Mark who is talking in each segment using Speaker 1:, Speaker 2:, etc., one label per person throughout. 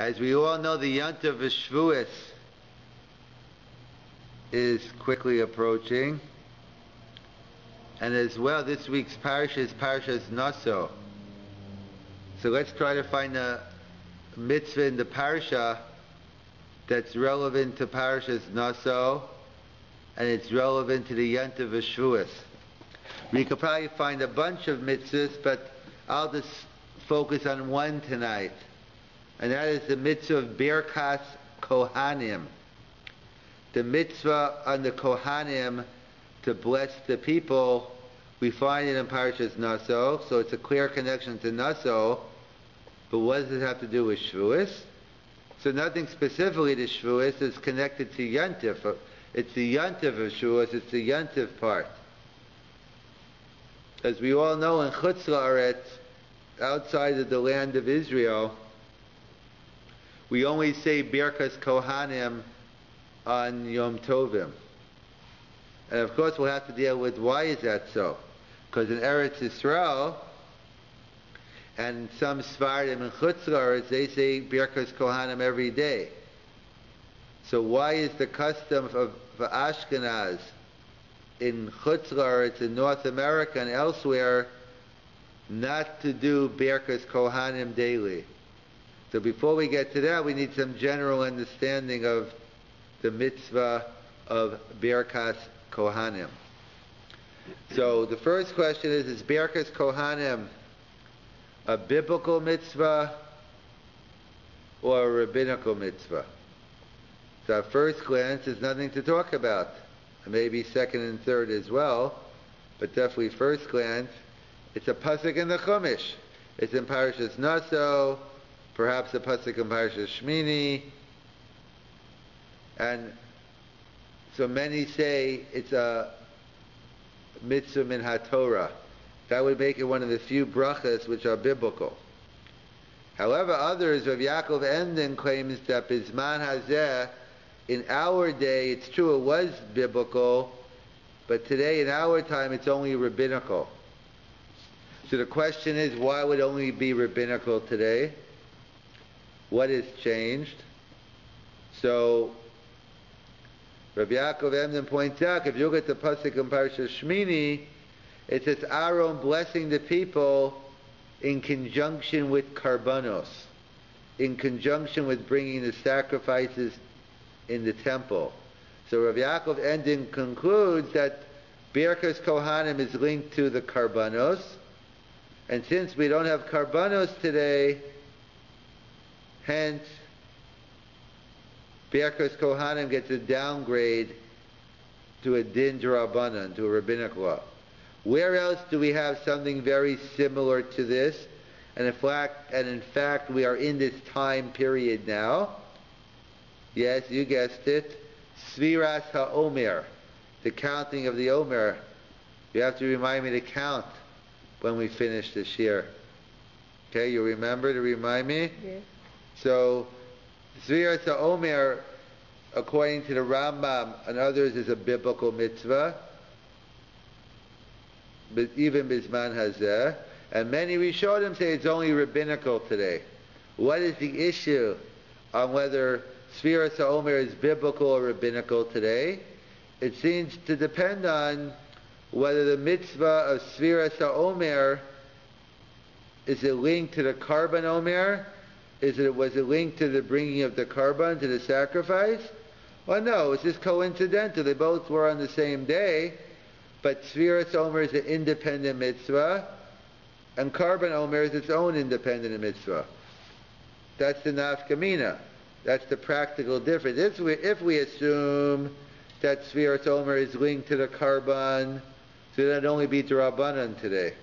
Speaker 1: As we all know, the Yontif of Shavuos is quickly approaching. And as well, this week's Parshas is Parshas Naso. So let's try to find a mitzvah in the Parsha that's relevant to Parshas Naso, and it's relevant to the Yontif of Shavuos. We could probably find a bunch of mitzvahs, but I'll just focus on one tonight. And that is the mitzvah of Birkas Kohanim. The mitzvah on the Kohanim to bless the people. We find it in Parshas Naso, so it's a clear connection to Naso. But what does it have to do with Shavuos? So nothing specifically to Shavuos is connected to Yontif. It's the Yontif of Shavuos, it's the Yontif part. As we all know, in Chutz La'aretz, outside of the land of Israel, we only say Birkas Kohanim on Yom Tovim. And of course we'll have to deal with why is that so? Because in Eretz Yisrael, and some Sfardim and Chutz La'aretz, they say Birkas Kohanim every day. So why is the custom of Ashkenaz in Chutz La'aretz, in North America and elsewhere, not to do Birkas Kohanim daily? So before we get to that, we need some general understanding of the mitzvah of Birkas Kohanim. So the first question is Birkas Kohanim a biblical mitzvah or a rabbinical mitzvah? So at first glance, there's nothing to talk about. Maybe second and third as well, but definitely first glance, it's a pasuk in the Chumash. It's in Parshas Naso, perhaps a pasuk in Parshas Shmini, and so many say it's a mitzvah min haTorah. That would make it one of the few brachas which are biblical. However, others, Rav Yaakov Emden claims that Bizman Hazeh, in our day, it's true it was biblical, but today in our time it's only rabbinical. So the question is, why would it only be rabbinical today? What has changed? So Rav Yaakov Emden points out, if you look at the pasuk in Parshas Shmini, it says Aaron blessing the people in conjunction with karbanos, in conjunction with bringing the sacrifices in the temple. So Rav Yaakov Emden concludes that Birkas Kohanim is linked to the karbanos, and since we don't have karbanos today, hence Birkas Kohanim gets a downgrade to a din d'Rabbanan, to a rabbinic law. Where else do we have something very similar to this? And in fact, we are in this time period now. Yes, you guessed it. Sviras HaOmer, the counting of the Omer. You have to remind me to count when we finish this year. Okay, you remember to remind me? Yes. So, Sviras HaOmer, according to the Rambam and others, is a biblical mitzvah. But even Bizman Hazeh, and many Rishonim say it's only rabbinical today. What is the issue on whether Sfiras HaOmer is biblical or rabbinical today? It seems to depend on whether the mitzvah of Sfiras HaOmer is it linked to the Karban Omer? Was it linked to the bringing of the Karban, to the sacrifice? Well, no, it's just coincidental. They both were on the same day. But Sfiras Omer is an independent mitzvah, and Karban Omer is its own independent mitzvah. That's the nafkamina. That's the practical difference. If we assume that Sfiras Omer is linked to the Karban, so that'd only be d'Rabbanan today,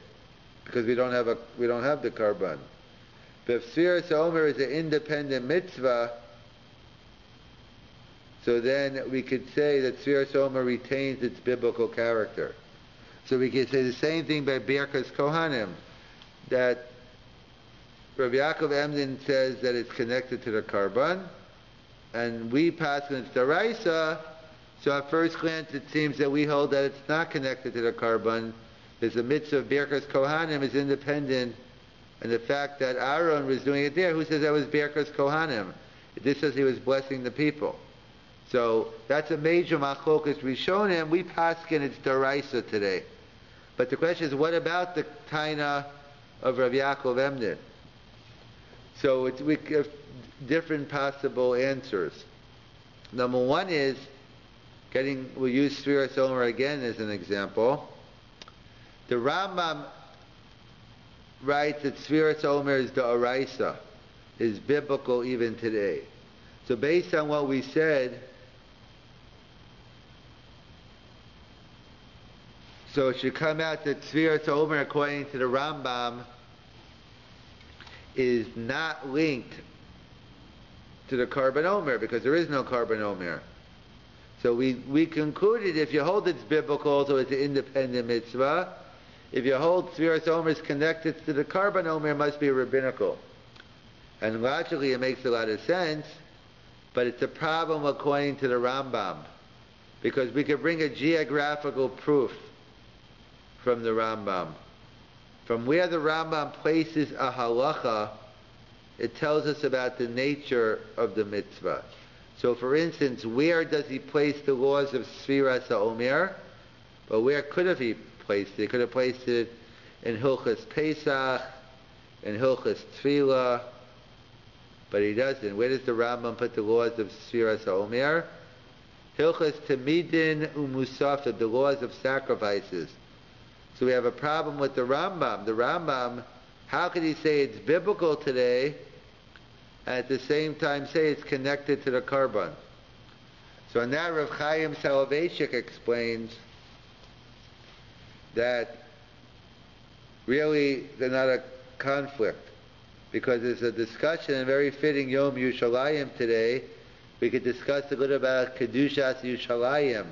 Speaker 1: because we don't have the Karban. But if Sfiras Omer is an independent mitzvah, so then we could say that Sfiras Omer retains its biblical character. So we could say the same thing by Birkas Kohanim, that Rav Yaakov Emden says that it's connected to the Karban, and we pass on its Daraisa, so at first glance it seems that we hold that it's not connected to the Karban. There's a mitzvah of Birkas Kohanim is independent And the fact that Aaron was doing it there, who says that was Birkas Kohanim? This says he was blessing the people. So that's a major machlokas Rishonim. We paskin it's Daraisa today. But the question is, what about the Taina of Rav Yaakov Emden? So we have different possible answers. Number one is, we'll use Sfiras Omer again as an example. The Rambam writes that Sfiras Omer is the Araisa, is biblical even today. So based on what we said, so it should come out that Sfiras Omer, according to the Rambam, is not linked to the Karban Omer, because there is no Karban Omer. So we concluded if you hold it's biblical, so it's an independent mitzvah. If you hold Sfiras Omer is connected to the Karban Omer, it must be rabbinical. And logically it makes a lot of sense, but it's a problem according to the Rambam, because we could bring a geographical proof from the Rambam. From where the Rambam places a halacha, it tells us about the nature of the mitzvah. So for instance, where does he place the laws of Sfiras HaOmer? But where could have he placed it? He could have placed it in Hilchas Pesach, in Hilchas Tefillah, but he doesn't. Where does the Rambam put the laws of Sfiras HaOmer? Hilchas Tamidin Umusafah, the laws of sacrifices. So we have a problem with the Rambam. The Rambam, how could he say it's biblical today and at the same time say it's connected to the Karban? So in that, Rav Chaim Soloveitchik explains that really they're not a conflict, because there's a discussion, a very fitting Yom Yerushalayim today. We could discuss a little about Kedushas Yerushalayim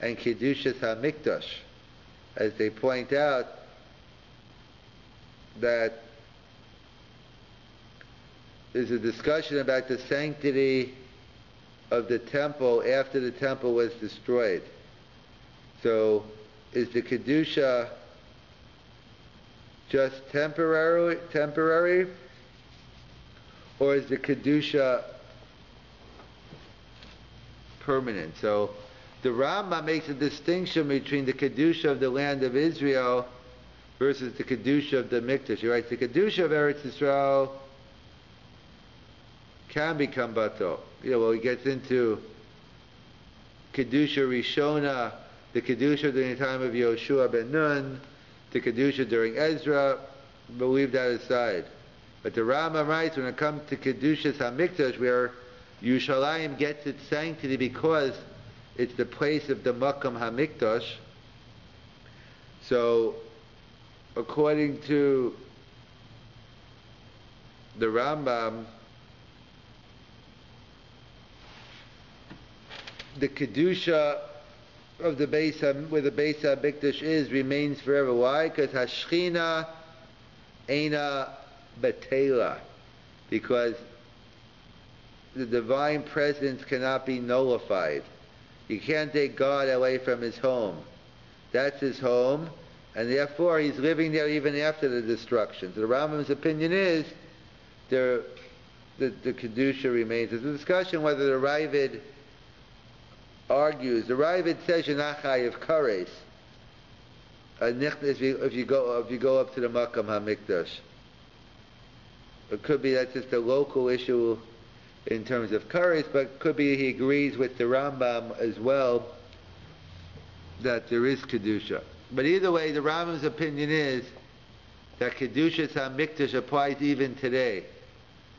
Speaker 1: and Kedushas HaMikdash, as they point out that there's a discussion about the sanctity of the temple after the temple was destroyed. So is the Kedusha just temporary, or is the Kedusha permanent? So the Rambam makes a distinction between the Kedusha of the land of Israel versus the Kedusha of the Mikdash. He writes, the Kedusha of Eretz Yisrael can become bato. He gets into Kedusha Rishona, the Kedusha during the time of Yoshua ben Nun, the Kedusha during Ezra, but leave that aside. But the Rambam writes, when it comes to Kedushas HaMikdash, where Yerushalayim gets its sanctity because it's the place of the Makam HaMikdash, so according to the Rambam, the Kedusha of the base, where the base HaMikdash is, remains forever. Why? Because Hashchina Eina Betela. Because the divine presence cannot be nullified. You can't take God away from his home. That's his home, and therefore he's living there even after the destruction. So the Rambam's opinion is the Kedusha remains. There's a discussion whether the Ravid argues. The Ravid says you're not chayiv kares if you go up to the Makam HaMikdash. It could be that's just a local issue in terms of kares, but it could be he agrees with the Rambam as well that there is Kedusha. But either way, the Rambam's opinion is that Kedushas HaMikdash applies even today.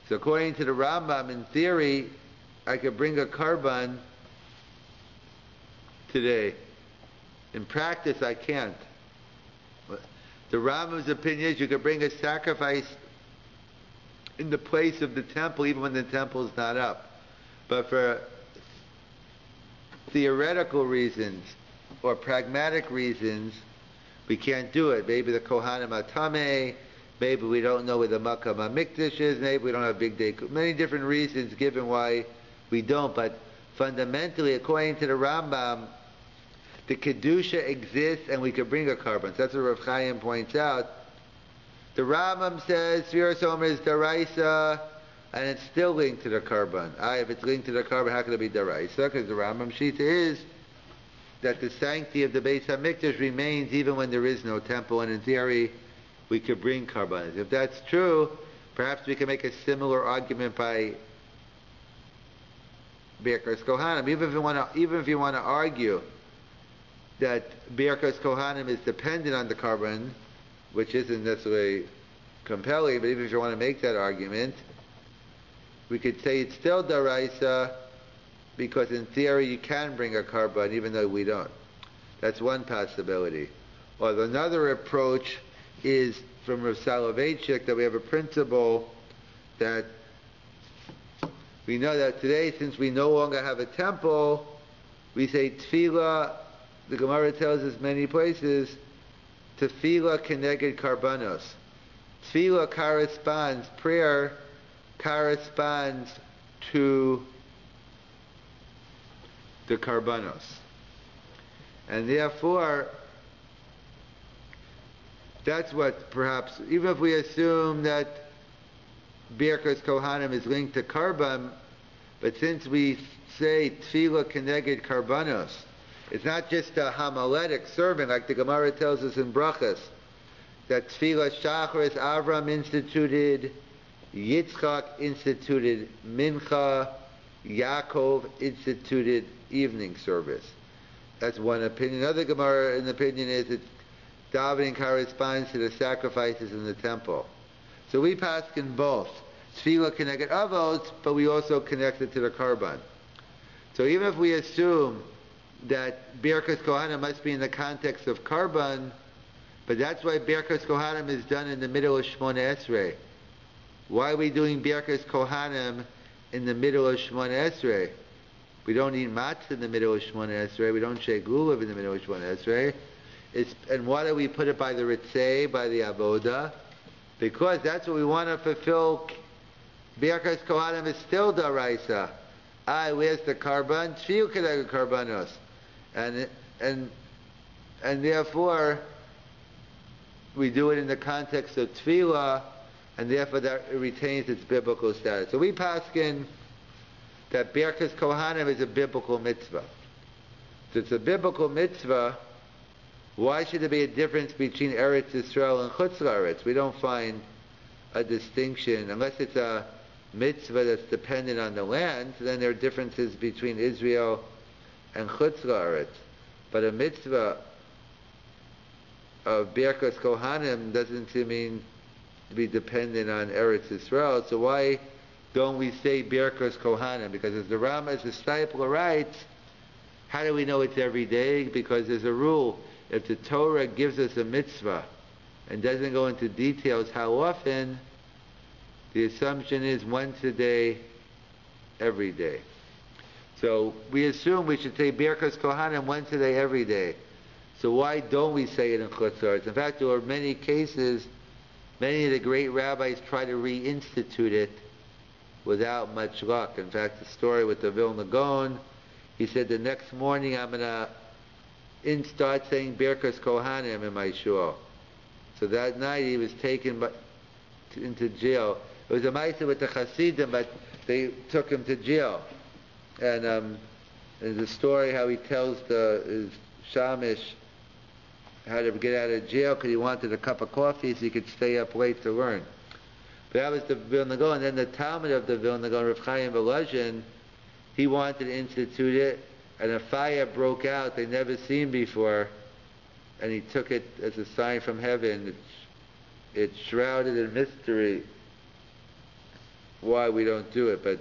Speaker 1: So according to the Rambam, in theory, I could bring a karban today. In practice, I can't. The Rambam's opinion is you could bring a sacrifice in the place of the temple even when the temple is not up. But for theoretical reasons or pragmatic reasons, we can't do it. Maybe the Kohanim Atame, maybe we don't know where the Makam HaMikdash is, maybe we don't have big day. Many different reasons given why we don't, but fundamentally, according to the Rambam, the Kedusha exists and we could bring a carbon. So that's what Rav Chaim points out. The Rambam says Sfiras Omer is Daraisa, and it's still linked to the Karban. If it's linked to the Karban, how can it be Daraisa? Because the Rambam Shita is that the sanctity of the Beis HaMikdash remains even when there is no temple, and in theory, we could bring Karbanos. If that's true, perhaps we can make a similar argument by Birkas Kohanim. Even if you want to argue that Birkas Kohanim is dependent on the Karban, which isn't necessarily compelling, but even if you want to make that argument, we could say it's still Daraisa, because in theory you can bring a Karban even though we don't. That's one possibility. Or another approach is from Rav Soloveitchik, that we have a principle that we know that today, since we no longer have a temple, we say Tefillah, the Gemara tells us many places, Tefillah keneged karbanos. Tefillah corresponds, prayer corresponds to the karbanos. And therefore, that's what perhaps, even if we assume that Birkas Kohanim is linked to karban, but since we say Tefillah keneged karbanos, it's not just a homiletic sermon like the Gemara tells us in Brachas, that Tefillah Shacharis Avram instituted, Yitzchak instituted Mincha, Yaakov instituted evening service. That's one opinion. Another Gemara opinion is that davening corresponds to the sacrifices in the temple. So we paskin both. Tefillah connected avos, but we also connect it to the karban. So even if we assume that Birkas Kohanim must be in the context of karban, but that's why Birkas Kohanim is done in the middle of Shmona Esrei. Why are we doing Birkas Kohanim in the middle of Shmona Esrei? We don't eat matzah in the middle of Shmona Esrei. We don't shake lulav in the middle of Shmona Esrei. And why do we put it by the Ritzei, by the Avoda? Because that's what we want to fulfill. Birkas Kohanim is still Daraisa. Where's the karban? Tefillah keneged karbanos. And therefore, we do it in the context of Tefillah, and therefore that it retains its biblical status. So we paskin that Birkas Kohanim is a biblical mitzvah. So it's a biblical mitzvah. Why should there be a difference between Eretz Yisrael and Chutz La'aretz? We don't find a distinction, unless it's a mitzvah that's dependent on the land, then there are differences between Israel and Chutz La'aretz. But a mitzvah of Birkas Kohanim doesn't mean to be dependent on Eretz Yisrael. So why don't we say Birkas Kohanim? Because as the Rambam, as the Stipler writes, how do we know it's every day? Because there's a rule. If the Torah gives us a mitzvah and doesn't go into details how often, the assumption is once a day, every day. So we assume we should say Birkas Kohanim once a day, every day. So why don't we say it in Chutz La'aretz? In fact, there are many cases, many of the great rabbis try to reinstitute it without much luck. In fact, the story with the Vilna Gaon, he said the next morning I'm going to start saying Birkas Kohanim in my shul. So that night he was taken into jail. It was a ma'aseh with the Hasidim, but they took him to jail. And there's a story how he tells his shamish how to get out of jail because he wanted a cup of coffee so he could stay up late to learn. But that was the Vilna Gaon. And then the Talmud of the Vilna Gaon, Rav Chaim Volozhin, he wanted to institute it, and a fire broke out they never seen before, and he took it as a sign from heaven. It's shrouded in mystery why we don't do it, but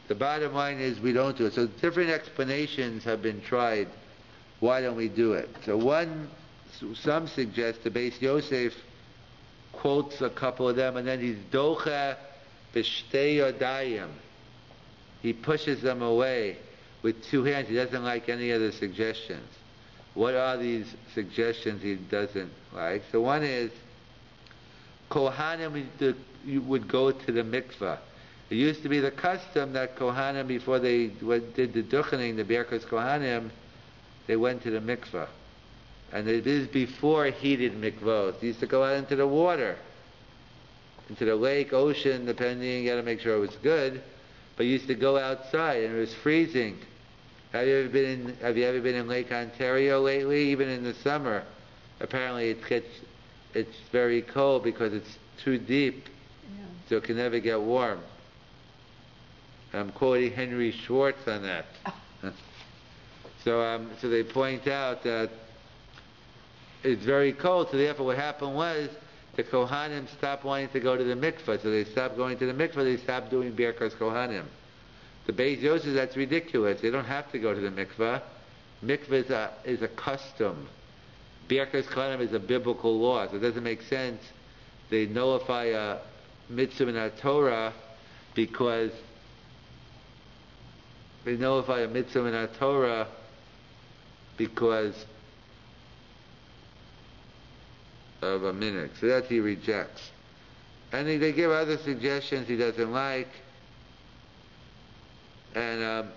Speaker 1: the bottom line is we don't do it. So different explanations have been tried. Why don't we do it? So some suggest the Beis Yosef quotes a couple of them, and then he's docha b'shtei yodayim. He pushes them away with two hands. He doesn't like any other suggestions. What are these suggestions he doesn't like? So one is, Kohanim would go to the mikvah. It used to be the custom that Kohanim, before they did the duchening, the Birkas Kohanim, they went to the mikvah. And it is before heated mikvahs. They used to go out into the water. into the lake, ocean, depending, you got to make sure it was good. But you used to go outside and it was freezing. Have you ever been in Lake Ontario lately? Even in the summer, apparently it's very cold because it's too deep, so it can never get warm. I'm quoting Henry Schwartz on that. So they point out that it's very cold. So therefore, what happened was the Kohanim stopped wanting to go to the mikveh. So they stopped going to the mikveh. They stopped doing Birkas Kohanim. The Beis Yosef, that's ridiculous. They don't have to go to the mikveh. Mikveh is a custom. Birkas Kohanim is a biblical law. So it doesn't make sense. They nullify a mitzvah in our Torah because of a minute. So that he rejects. And they give other suggestions he doesn't like. And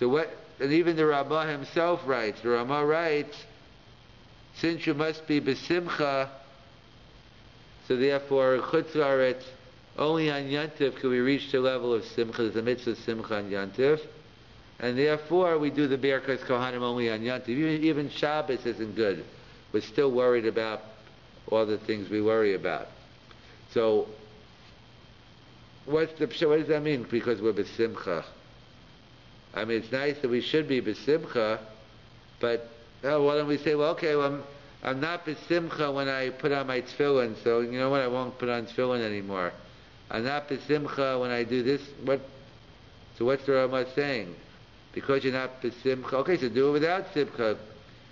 Speaker 1: and even the Rabbi himself writes, since you must be besimcha, so therefore chutz la'aretz, only on Yantif can we reach the level of simcha. There's a mitzvah simcha on Yantif. And therefore we do the Birkas Kohanim only on Yantif. Even Shabbos isn't good. We're still worried about all the things we worry about. So what does that mean? Because we're besimcha. I mean, it's nice that we should be besimcha, but why don't we say, I'm not besimcha when I put on my tefillin, so you know what? I won't put on tefillin anymore. I'm not besimcha when I do this. So what's the Rama saying? Because you're not besimcha. Okay, so do it without simcha,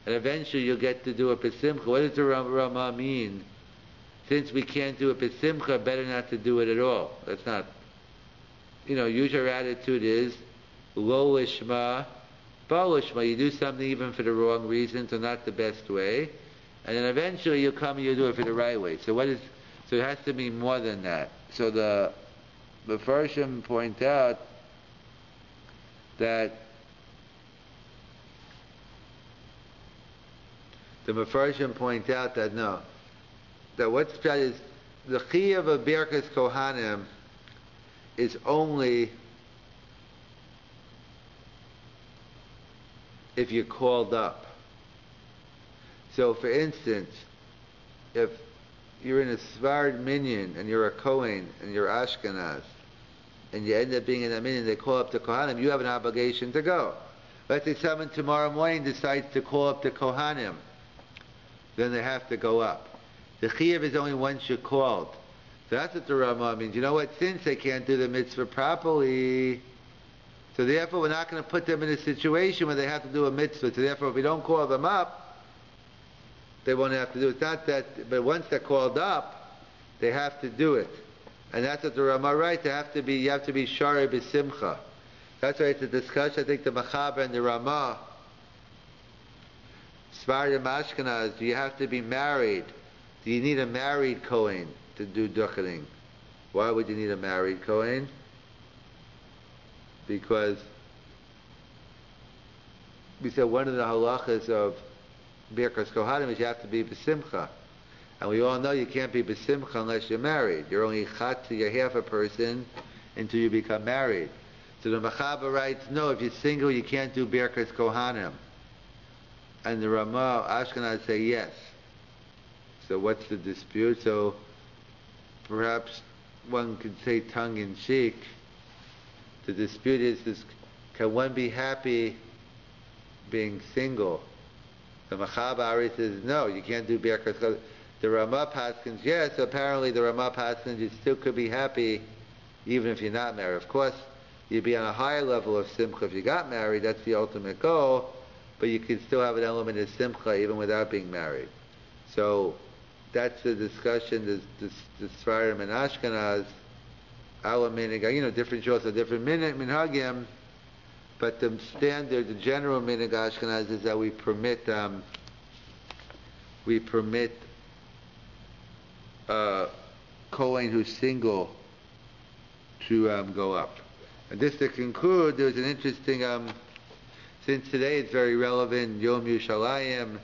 Speaker 1: and eventually you'll get to do it besimcha. What does the Rama mean? Since we can't do it besimcha, better not to do it at all. That's not. Usual attitude is lo lishma, ba lishma. You do something even for the wrong reasons or not the best way, and then eventually you'll come and you'll do it for the right way. So it has to be more than that. So the Mefarshim point out that no, that what's that is the chiyuv of Birkas Kohanim is only if you're called up. So, for instance, if you're in a Sfard minyan and you're a Kohen and you're Ashkenaz, and you end up being in a minyan, they call up the Kohanim, you have an obligation to go. Let's say someone tomorrow morning decides to call up the Kohanim, then they have to go up. The chiyuv is only once you're called. So that's what the Rama means. You know what? Since they can't do the mitzvah properly, so therefore we're not going to put them in a situation where they have to do a mitzvah. So therefore if we don't call them up, they won't have to do it. It's not that, but once they're called up, they have to do it. And that's what the Rama writes. You have to be shari b'simcha. That's why it's a discussion. I think the Machaber and the Rama, Sfardim Ashkenaz, do you have to be married? Do you need a married Kohen to do duchening? Why would you need a married Kohen? Because we said one of the halachas of Birkas Kohanim is you have to be b'simcha. And we all know you can't be b'simcha unless you're married. You're only chatzi, you're half a person until you become married. So the Machaber writes, no, if you're single you can't do Birkas Kohanim. And the Ramah, Ashkenaz say yes. So what's the dispute? So perhaps one could say tongue-in-cheek, the dispute is this: can one be happy being single? The Machaber says no, you can't do Birkas Kohanim. The Ramah paskins yes. So apparently the Ramah paskins you still could be happy even if you're not married. Of course, you'd be on a higher level of simcha if you got married. That's the ultimate goal. But you can still have an element of simcha even without being married. So that's the discussion. The Sfarim and Ashkenaz, our minhag, different shores are different minhagim, but the standard, the general minhag Ashkenaz is that we permit Kohen who's single to go up. And just to conclude, there's an interesting. Since today it's very relevant, Yom Yerushalayim,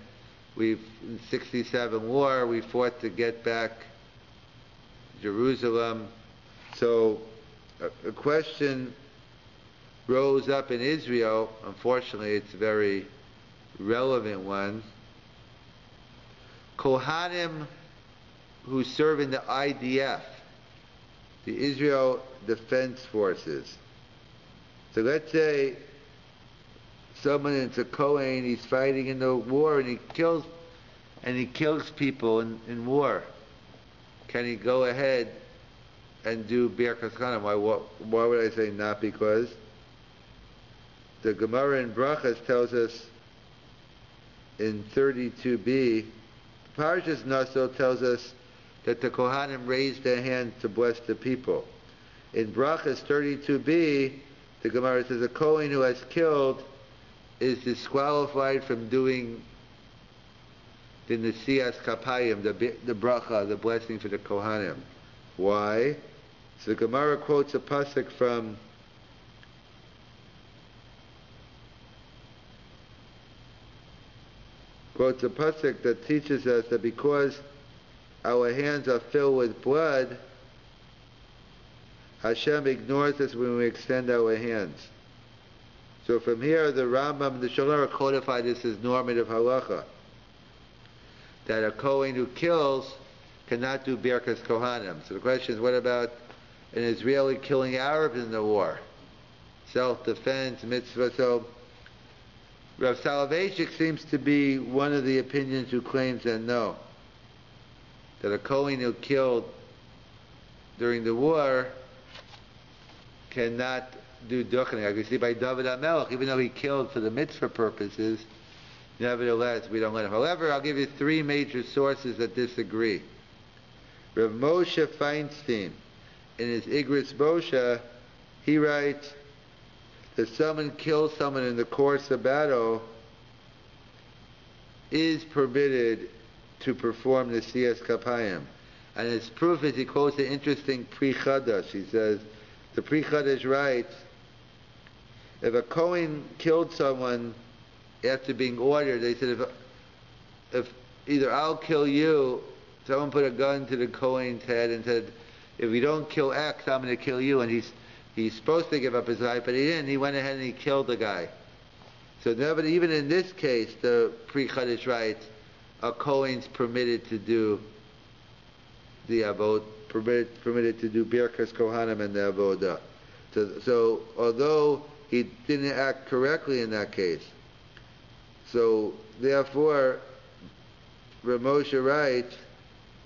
Speaker 1: in '67 war, we fought to get back Jerusalem. So a question rose up in Israel. Unfortunately, it's a very relevant one. Kohanim who serve in the IDF, the Israel Defense Forces. So let's say someone is a Kohen, he's fighting in the war and he kills people in war. Can he go ahead and do Birkas Kohanim? Why would I say not? Because the Gemara in Brachas tells us in 32b, Parshas Naso tells us that the Kohanim raised their hand to bless the people. In Brachas 32b, the Gemara says a Kohen who has killed is disqualified from doing the Nesias Kapayim, the bracha, the blessing for the Kohanim. Why? So the Gemara quotes a pasuk that teaches us that because our hands are filled with blood, Hashem ignores us when we extend our hands. So from here, the Rambam and the Shalom codify this as normative halacha, that a Kohen who kills cannot do Birkas Kohanim. So the question is, what about an Israeli killing Arabs in the war? Self-defense, mitzvah. So Rav Soloveitchik seems to be one of the opinions who claims that no, that a Kohen who killed during the war cannot do duchening. Like we see by David HaMelech, even though he killed for the mitzvah purposes, nevertheless we don't let him. However, I'll give you three major sources that disagree. Rav Moshe Feinstein, in his Igris Moshe, he writes that someone kills someone in the course of battle is permitted to perform the Siyas Kapayim. And his proof is, he quotes an interesting Pri Chadash. He says, the Pri Chadash writes, if a Kohen killed someone after being ordered, they said, if either I'll kill you, someone put a gun to the Kohen's head and said, if you don't kill X, I'm going to kill you. And he's supposed to give up his life, but he didn't. He went ahead and he killed the guy. So nobody, even in this case, the Pri Chadash writes, a Kohen's permitted to do the Avod, permitted to do Birkas Kohanim and the Avodah. So although he didn't act correctly in that case, so therefore, Rav Moshe writes,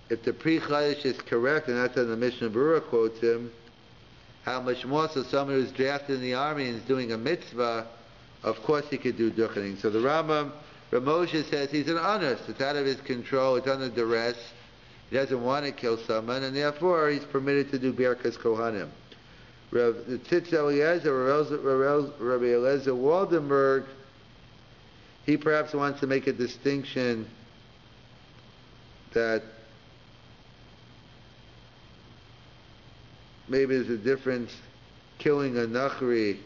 Speaker 1: if the Pri Chadash is correct, and that's how the Mishnah Berurah quotes him, how much more so someone who's drafted in the army and is doing a mitzvah, of course he could do duchening. So the Rambam, Rav Moshe says he's an honest, it's out of his control, it's under duress, he doesn't want to kill someone, and therefore he's permitted to do Birkas Kohanim. The Tzitz Eliezer, Rabbi Eliezer Waldenberg, he perhaps wants to make a distinction that maybe there's a difference killing a Nachri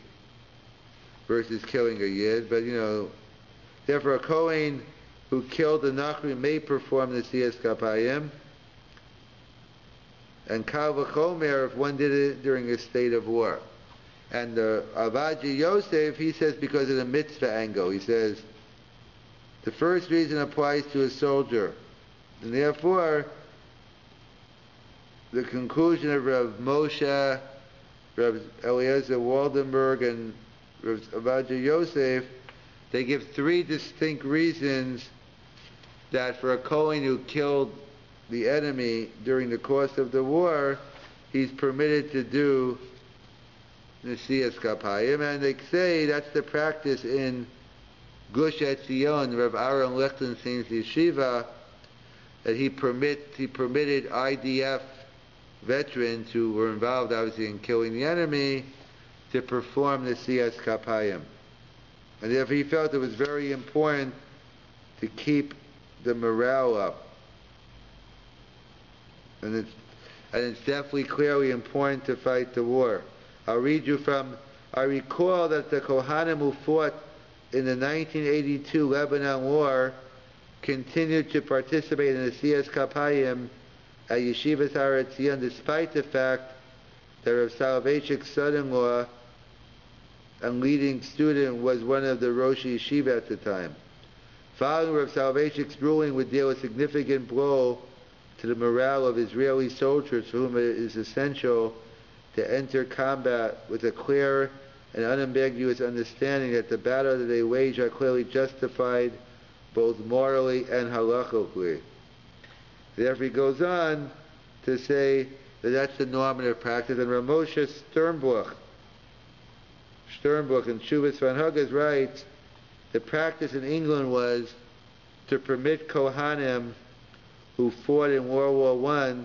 Speaker 1: versus killing a Yid, but therefore a Kohen who killed a Nachri may perform the Siyas Kapayim, and Kal V'chomer if one did it during a state of war. And Avaji Yosef, he says because of the mitzvah angle. He says the first reason applies to a soldier, and therefore the conclusion of Rav Moshe, Rav Eliezer Waldenberg, and Rav Avaji Yosef, they give three distinct reasons that for a Kohen who killed the enemy during the course of the war, he's permitted to do Nesiyas Kapayim, and they say that's the practice in Gush Etzion, Rav Aaron Lichtenstein's yeshiva, that he permitted IDF veterans who were involved obviously in killing the enemy to perform the Siyas Kapayim. And therefore he felt it was very important to keep the morale up. And it's definitely clearly important to fight the war. I'll read you from, I recall that the Kohanim who fought in the 1982 Lebanon war continued to participate in the Siyas Kapayim at Yeshivas Har Etzion, despite the fact that Rav Soloveitchik's son-in-law and leading student was one of the Rosh Yeshiva at the time. Following Rav Soloveitchik's ruling would deal a significant blow to the morale of Israeli soldiers for whom it is essential to enter combat with a clear and unambiguous understanding that the battle that they wage are clearly justified both morally and halachically. Therefore he goes on to say that that's the normative practice, and Rav Moshe Sternbuch in Shuvas Van Huggis writes, the practice in England was to permit Kohanim who fought in World War I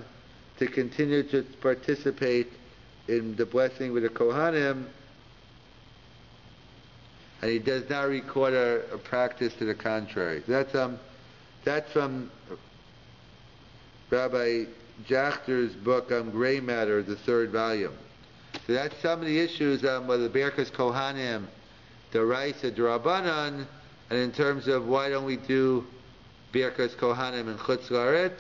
Speaker 1: to continue to participate in the blessing with the Kohanim, and he does not record a practice to the contrary. That's from Rabbi Jachter's book on Gray Matter, the 3rd volume. So that's some of the issues with the Birkas Kohanim, the Raisa D'Rabbanan, and in terms of why don't we do Birkas Kohanim in Chutz La'aretz,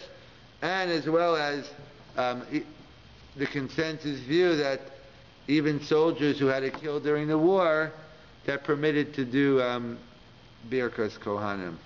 Speaker 1: and as well as the consensus view that even soldiers who had to kill during the war, they're permitted to do Birkas Kohanim.